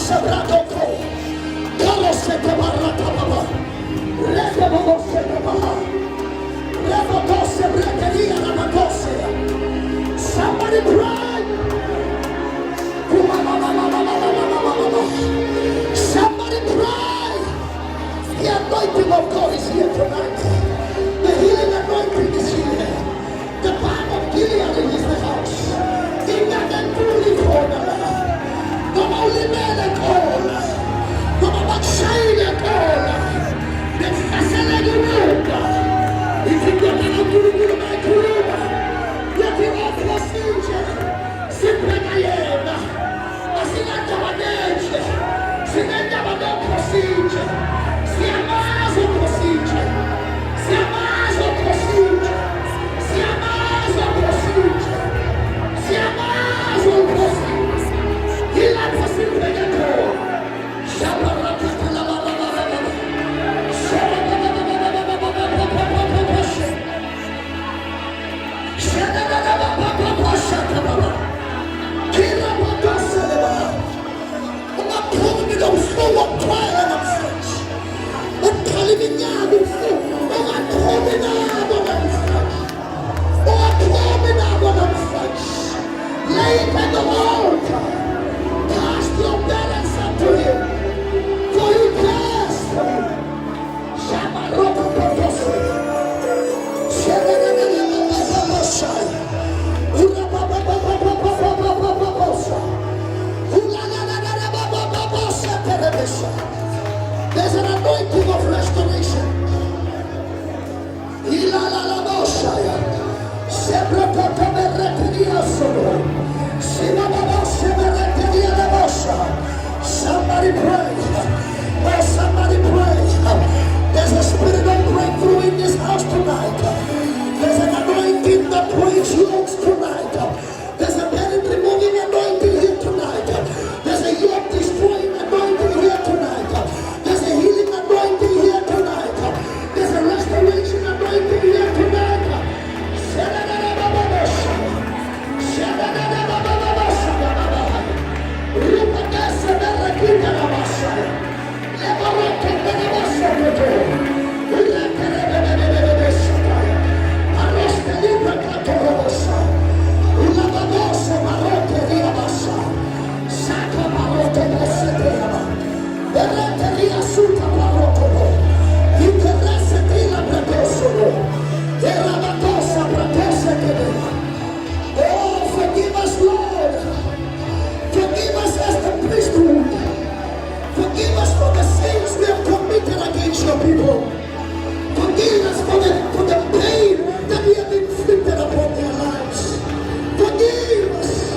Somebody cry. Somebody cry. The anointing of God is here tonight. The healing anointing is here. The balm of Gilead is in the house. In that truly corner. No only men at all. No more shine at all. The facility room. If you get in a good my room, get in a procedure. Simply I am. I see that manage. See that procedure. See a mass of procedure. See a mass of procedure. See a mass of procedure. See a mass of procedure. He likes to see the door. Lay it at the altar. Cast your burdens unto him, for he cares for you. There's an anointing of restoration. Somebody pray. Oh, somebody pray. There's a spirit of breakthrough in this house tonight. There's an anointing that breaks yokes tonight. There's a burden removing anointing here tonight. There's a yoke destroying anointing here tonight. There's a healing anointing here tonight. There's a restoration anointing here tonight. Oh, forgive us, Lord. Forgive us as the priesthood. Forgive us for the sins we have committed against your people. Forgive us for the pain that we have inflicted upon their lives. Forgive us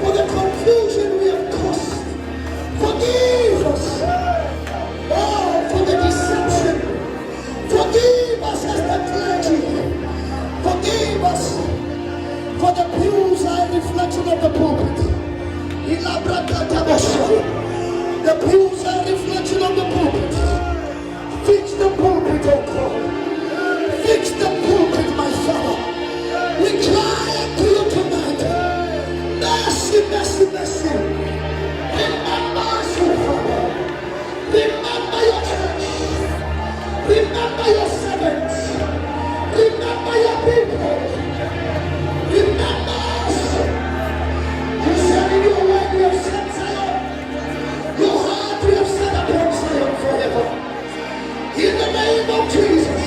for the confusion we have caused. Forgive us, oh, for the deception. Forgive us as the clergy. Forgive us for the pews are a reflection of the pulpit. The pews are a reflection of the pulpit. Fix the pulpit, oh God. Fix the pulpit, my Father. We cry unto you tonight. Mercy, mercy, mercy. Remember us, oh Father. Remember your church. Remember your servants. Remember your people. Remember us. You said in your word you have set Zion. Your heart we have set upon Zion forever. In the name of Jesus,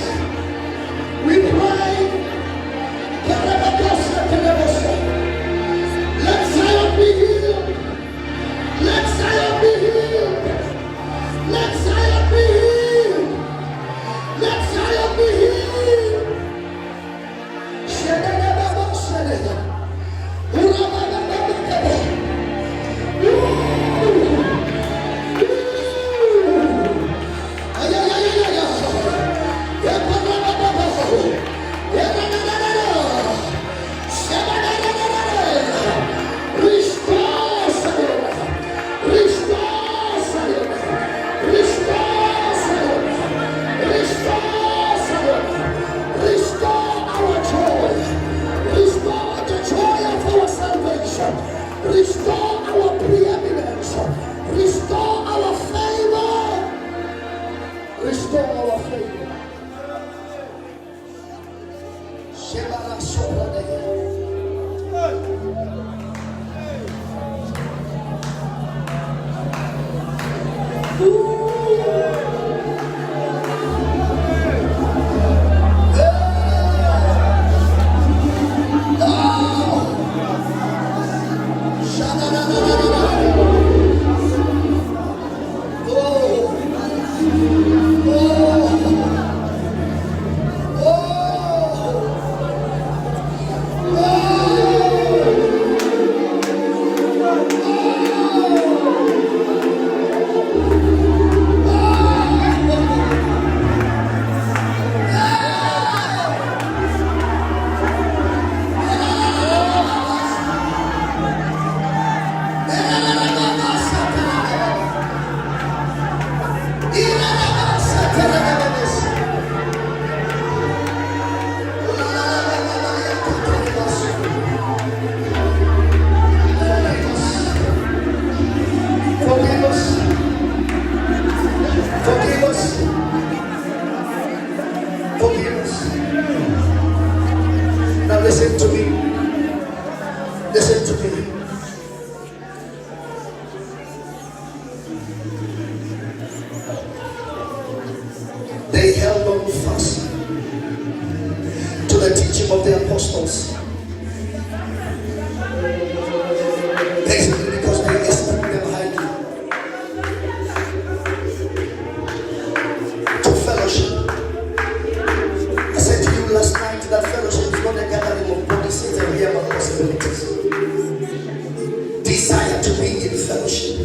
we pray. Let Zion be healed. hold fast to the teaching of the apostles. Basically because they esteem them highly. To fellowship. I said to you last night that fellowship is not a gathering of bodies and real possibilities. Desire to be in fellowship.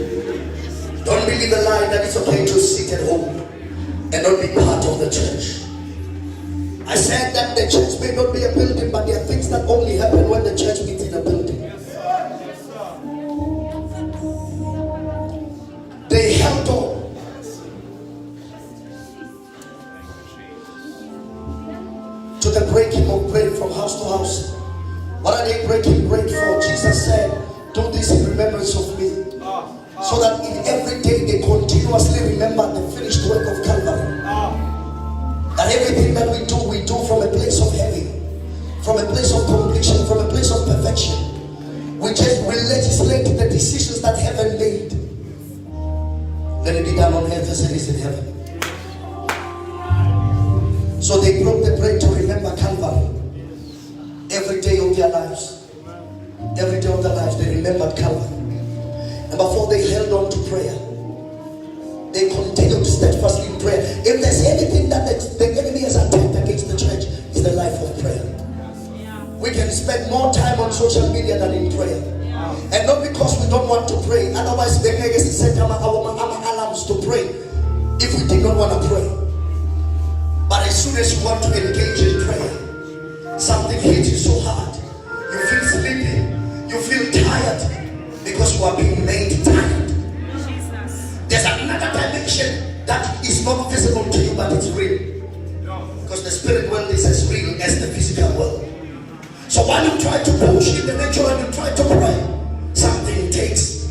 Don't believe the lie that it's okay to sit at home and not be part of the church. I said that the church may not be a building, but there are things that only happen when the church meets in a building. They held on. To the breaking of bread from house to house. What are they breaking bread for? Jesus said, do this in remembrance of me. So that in every day they continuously remember the finished work of Calvary. That everything that we do from a place of heaven, from a place of completion, from a place of perfection. We legislate the decisions that heaven made. Let it be done on earth as it is in heaven. So they broke the bread to remember Calvary. Every day of their lives. Every day of their lives they remembered Calvary. And before they held on to prayer, they continued steadfastly in prayer. If there's anything that the enemy has attacked against the church, it's the life of prayer. We can spend more time on social media than in prayer. And not because we don't want to pray. Otherwise, the niggas set our alarms to pray if we did not want to pray. But as soon as you want to engage in prayer, something hits you so hard. You feel sleepy. You feel tired. Because you are being made tired. There's another dimension that is not visible to you, but it's real. Because the spirit world is as real as the physical world. So while you try to push in the natural and you try to pray, something takes.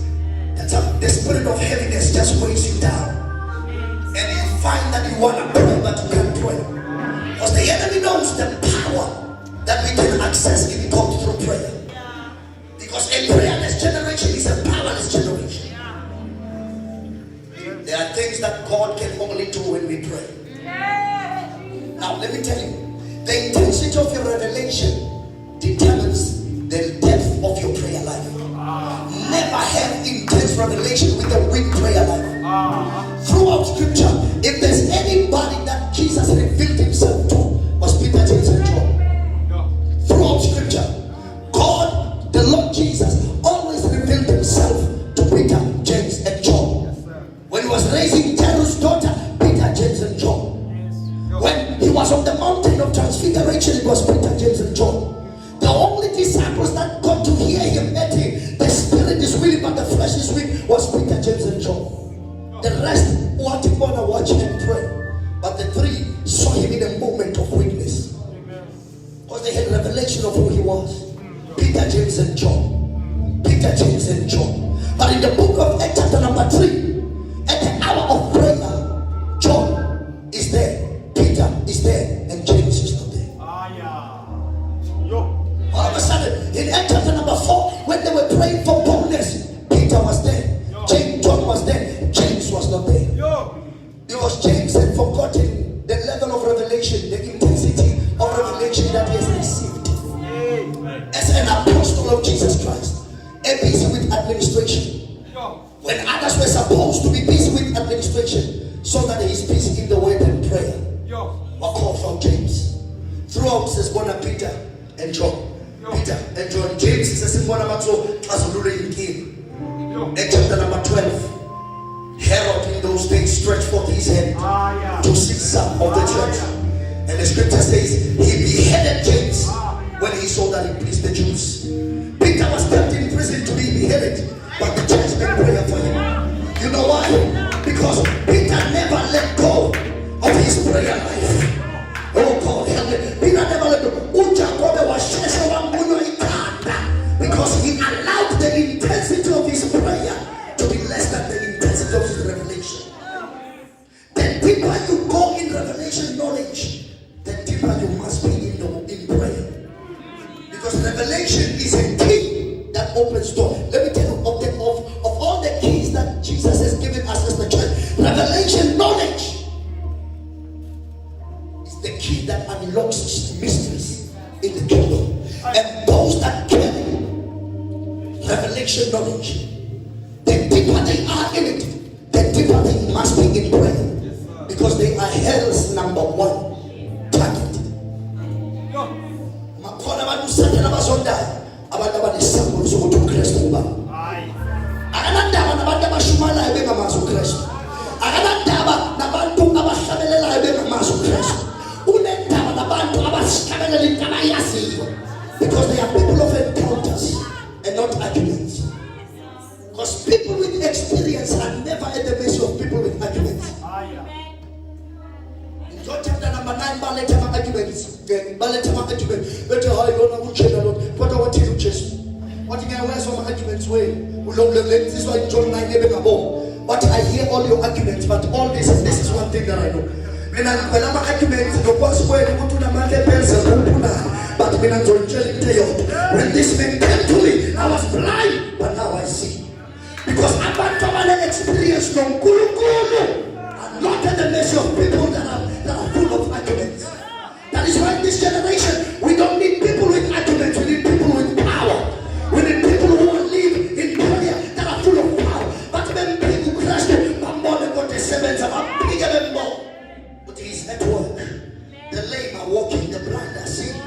The spirit of heaviness just weighs you down. And you find that you want to pray, but you can't pray. Because the enemy knows the power that we can access if we come through prayer. Because a prayerless generation is a powerless generation. There are things that God can only do when we pray. Now let me tell you, the intensity of your revelation determines the depth of your prayer life. Never have intense revelation with a weak prayer life. Throughout scripture, if there's anybody that Jesus revealed himself to, was Peter, James, and John. Throughout scripture, God, the Lord Jesus, always revealed himself to Peter, James, and John. When he was raising Jairus' daughter, Peter, James, and John. When he was on the mountain of transfiguration, it was Peter, James, and John. The only disciples that got to hear him at him, the spirit is willing but the flesh is weak, was Peter, James, and John. The rest wanted to watch and pray. But the three saw him in a moment of weakness. Because they had revelation of who he was. Peter, James, and John. Peter, James, and John. But in the book of Acts chapter number 3, at the hour of prayer, John is there, Peter is there, and James is not there. All of a sudden, in Acts chapter number 4, when they were praying for boldness, Peter was there, John was there, James was not there. Because James had forgotten the level of revelation, the intensity of revelation that he has received as an apostle of Jesus Christ, and busy with administration. When others were supposed to be busy with administration, so that he is busy in the word and prayer. Were called from James. Throughout says Peter and John. Peter and John. James is a symbol number 2 as a ruling king. In chapter number 12, Herod in those days stretched forth his hand to Caesar of the church. And the scripture says he beheaded James when he saw that he pleased the Jews. Peter was kept in prison to be beheaded, but the church made prayer for him. You know why? Because Peter never let go of his prayer life. Oh God, help me. Peter never let go. Because he allowed the intensity of his prayer to be less than the intensity of his revelation. The deeper you go in revelation knowledge, the deeper you must be in prayer. knowledge, the deeper they are in it, the deeper they must be in prayer. Because they are hell's number one target. Makhona abantu sathana bazondayo abantu abanesamba sokuthi uKristu ngubani. Akanandaba nabantu abashumalayo bengamazi uKristu. Akanandaba nabantu abahlabelelayo bengamazi uKristu. Unendaba nabantu abasihlabelela into abayaziyo. Because they are people of encounters and not arguments. Because people with experience are never at the mercy of people with arguments. John chapter number 9, ballet arguments. Ballet arguments. Better how you don't know what I want you to just. What you can wear some arguments way. This is why John 9 never go. But I hear all your arguments, but all this is one thing that I know. When I'm arguments, the first way to go to the market, but when I'm going to tell you, when this man came to me, I was blind, but now I see. Because I'm not experience from Kulu. Not at the mercy of people that are full of arguments. That is why in this generation, we don't need people with arguments, we need people with power. We need people who live in prayer that are full of power. But when people crash, I'm more than what they say, I'm bigger than more. But he's at work. The lame are walking, the blind are seeing,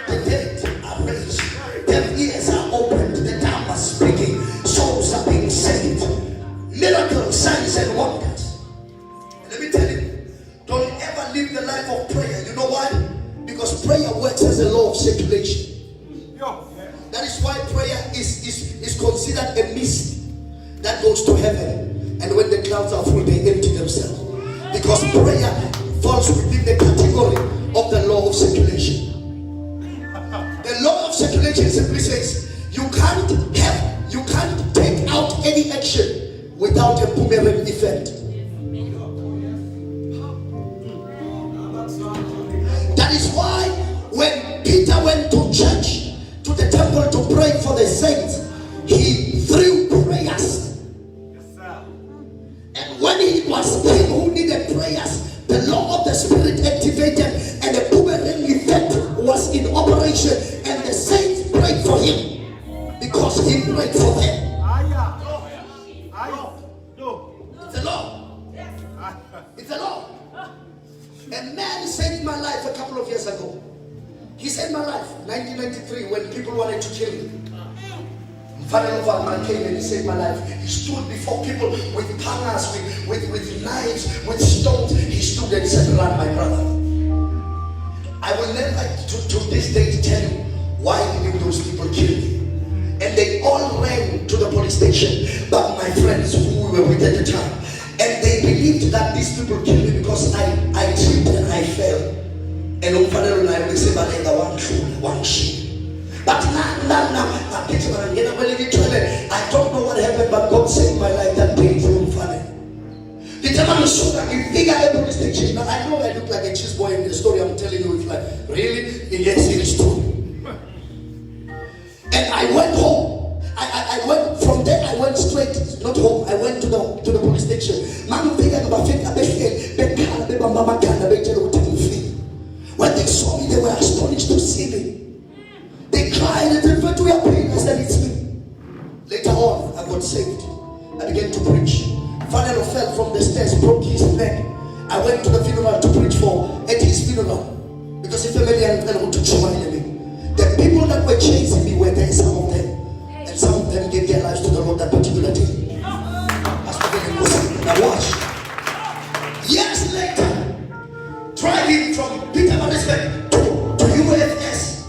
the dead are raised, deaf ears are opened, the dumb are speaking, souls are being saved. Miracles, signs, and wonders. Let me tell you, don't ever live the life of prayer. You know why? Because prayer works as a law of circulation. That is why prayer is considered a mist that goes to heaven. And when the clouds are full, they empty themselves. Because prayer falls within the category of the law of circulation. The law of circulation simply says you can't take out any action without a boomerang effect. That is why when Peter went to church, to the temple to pray for the saints, he threw prayers. And when it was him who needed prayers, the law of the Spirit activated and the boomerang effect was in operation, and the saints prayed for him because he prayed for them. It's a law. It's a law. A man saved my life a couple of years ago. He saved my life 1993 when people wanted to kill me. Father of our man came and he saved my life. He stood before people with pangas, with knives, with stones. He stood and said, "Run, my brother." I will never to this day tell you why did those people kill me. And they all ran to the police station, but my friends who were with at the time, and they believed that these people killed me because I tripped and I fell. And on Father and I will say, one sheep. But now, I don't know what happened, but God saved my life that day from Father. The time showed that you figure every station. Now I know I look like a cheese boy in the story I'm telling you. It's like, really? Yes, it is true. And I went home. I went from there. I went straight, not home. I went to the police station. When they saw me, they were astonished to see me. They cried and referred to your pain. I said, "It's me." Later on, I got saved. I began to preach. Father fell from the stairs, broke his leg. I went to the funeral to preach at his funeral because the family and want to show me. The people that were chasing me were there, some of them. And some of them gave their lives to the Lord that particular day. That's what they was. Now watch. Years later, driving from Peter Marisbeck to UFS,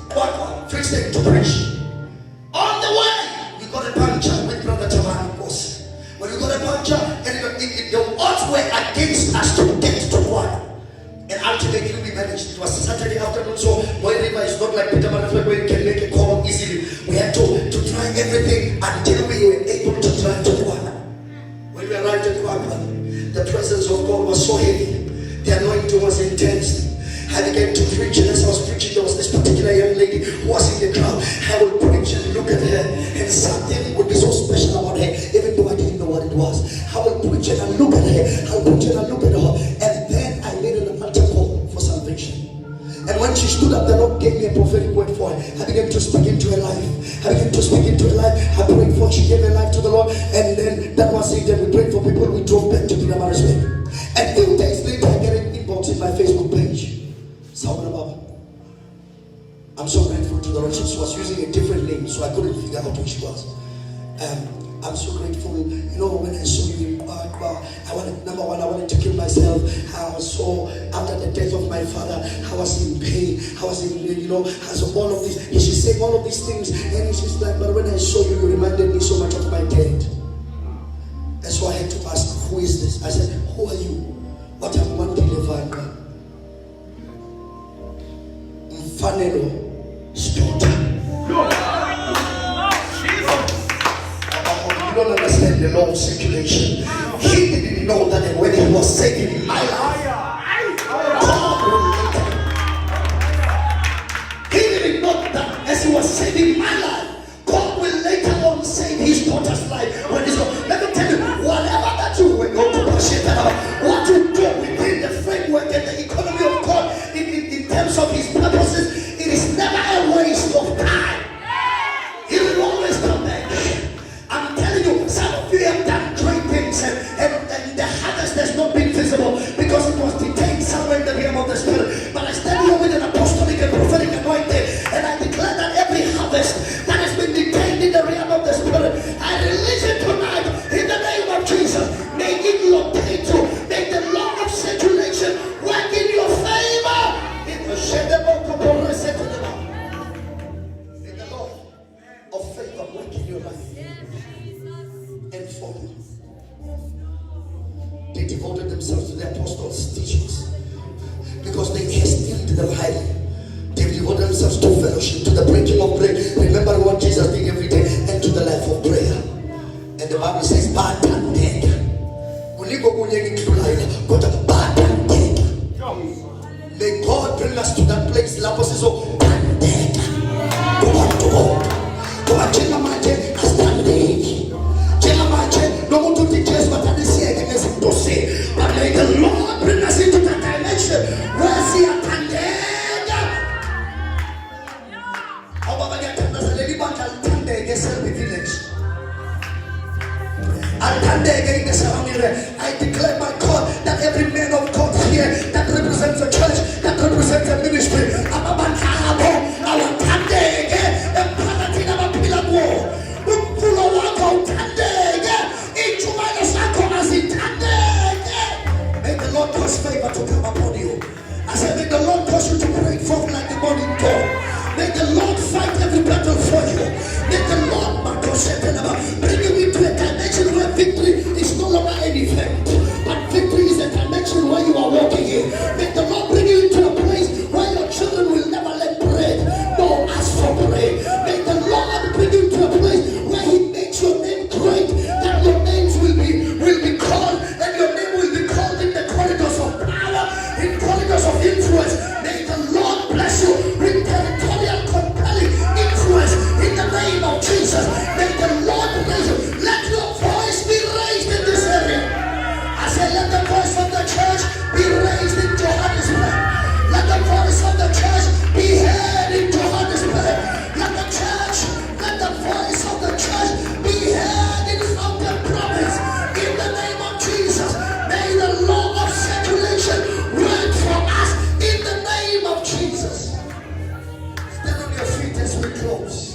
Free State to preach. On the way, we got a puncture with Brother Jamal. When we got a puncture, and the odds were against us to get to one. And ultimately we managed. It was Saturday afternoon, so Boy River is not like Peter Marisbeck where you can make a call easily. We had to try everything until we were able to drive to Kuala. When we arrived at Kuala, the presence of God was so heavy. The anointing was intense. I began to preach, and as I was preaching, there was this particular young lady who was in the crowd. I would preach and look at her, and something would be so special about her, even though I didn't know what it was. I would preach and I look at her, I would preach and I look at her, and then I made an altar call for salvation. And when she stood up, the Lord gave me a prophetic word for her. I began to speak into her life. I prayed for Lord. She gave her life to the Lord, and then that was it. Then we prayed for people. We drove back to Pinamarisbe. And 2 days later, I get an inbox in my Facebook page. I'm so grateful to the Lord. She was using a different name, so I couldn't figure out who she was. I'm so grateful. You know, when I saw you, number one, I wanted to kill myself. I was so, after the death of my father, I was in pain. I was in, as all of this. And she's saying all of these things, and she's like, but when I saw you, you reminded me so much of my dad. And so I had to ask, who is this? I said, who are you? What am I delivering? Mfanelo, sport. You don't understand the law of circulation. He didn't know that when he was saving my life, God will later. He didn't know that as he was saving my life, God will later on save his daughter's life. When he's gone. Let me tell you, whatever that you will go to what you do within the framework and the economy of God in terms of his purposes, it is never a waste of time. He will always come back. I'm telling you, some of you have done great things, and the harvest has not been visible because it was detained somewhere in the realm of the Spirit. But I stand here with an apostolic and prophetic anointing, and I declare that every harvest that has been detained in the realm of the Spirit, I release it tonight in the name of Jesus. May it locate you. May the law of circulation work in your favor. In the May the law of favor work in your life. And for you. They devoted themselves to the apostles' teachings because they esteemed them highly. They devoted themselves to fellowship, to the breaking of bread. Remember what Jesus did every day, and to the life of prayer. And the Bible says, may God bring us to that place. But may the Lord bring us into that dimension where see a I declare, my God, that every man of God here that represents a church, that represents a ministry, may the Lord cause favor to come upon you. I said, may the Lord cause you to break forth like the morning dawn. May the Lord fight every battle for you. May the Lord bring you into a dimension where victory is no longer an event, but victory is a dimension where you are walking in. May the Lord bring you into a place where your children will never let bread nor ask for bread. May the Lord bring you into a place where He makes your name great, that your names will be called, and your name will be called in the corridors of power, in corridors of influence. May the Lord bless you with territorial compelling influence in the name of Jesus. May the Lord raise you. Let your voice be raised in this area. I say, let the voice of the church be raised in Johannesburg. Let the voice of the church be heard in Johannesburg. Let the voice of the church be heard in Southern Province. In the name of Jesus, may the law of circulation work for us in the name of Jesus. Stand on your feet as we close.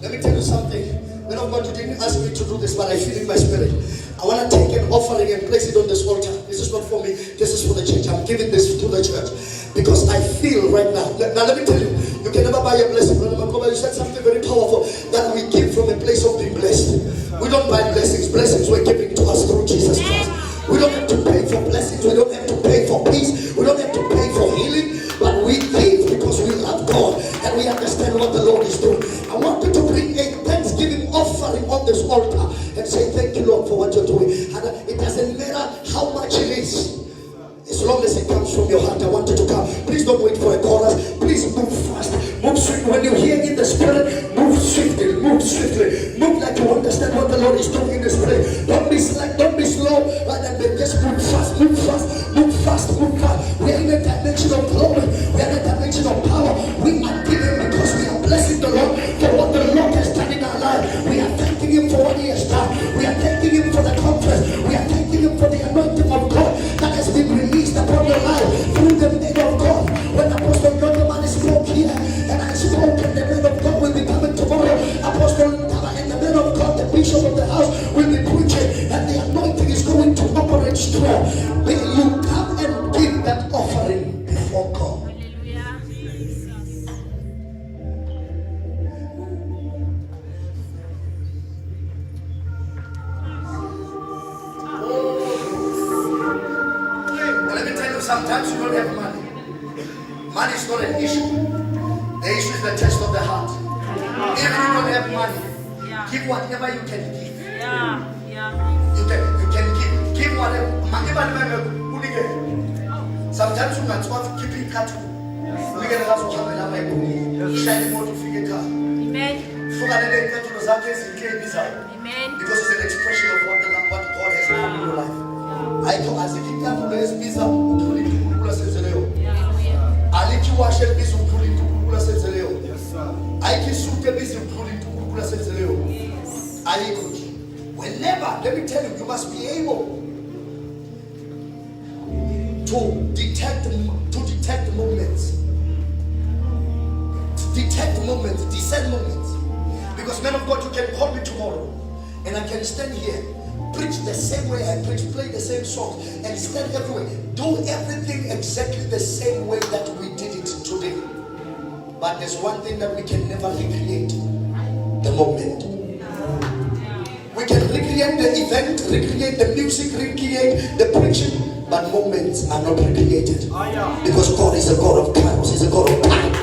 Let me tell you something. Man of God, you didn't ask me to do this, but I feel in my spirit. I want to take an offering and place it on this altar. This is not for me. This is for the church. I'm giving this to the church because I feel right now. Now let me tell you, you can never buy a blessing. Brother Makoba, you said something very powerful, that we give from a place of being blessed. We don't buy blessings. Blessings were given to us through Jesus Christ. We don't have to pay for blessings. We don't have to pay for peace. We don't have to pay for healing. But we give because we love God and we understand what the Lord is doing. I want you to bring a thanksgiving offering on this altar and say, thank you, Lord, for what you're doing. And it doesn't matter how much it is. As long as it comes from your heart, I want you to come. Please don't wait for a chorus. Please move fast. Move swiftly. When you hear in the spirit, move swiftly. Move swiftly. Move like you understand what the Lord is doing in this place. Don't be slack. Don't be slow. Rather than just move fast. Move fast. Move fast. Move fast. Money is not an issue. The issue is the test of the heart. If you don't have money, give whatever you can give. You can give whatever. Sometimes you can start keeping cattle. We can also come and have a shining more to figure car. Amen. Because it's an expression of what God has done in your life. I told as if you can't do this, visa, I let you wash it, this will pull into Kula Senseleo. I can suit the business pull into Kula Senseleo. Whenever, let me tell you, you must be able to detect movements. Detect movements, discern movements. Because man of God, you can call me tomorrow and I can stand here, preach the same way I preach, play the same song, and stand everywhere. Do everything exactly the same way that we did it today. But there's one thing that we can never recreate: the moment. We can recreate the event, recreate the music, recreate the preaching, but moments are not recreated. Because God is a God of times, He's a God of time.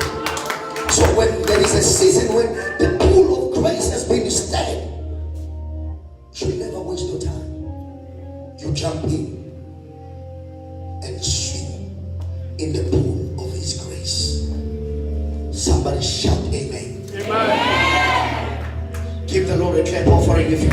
So when there is a season when the pool of grace has been stirred, you should never waste your time. You jump in and swim in the pool of His grace. Somebody shout amen. Amen. Give the Lord a clap offering if you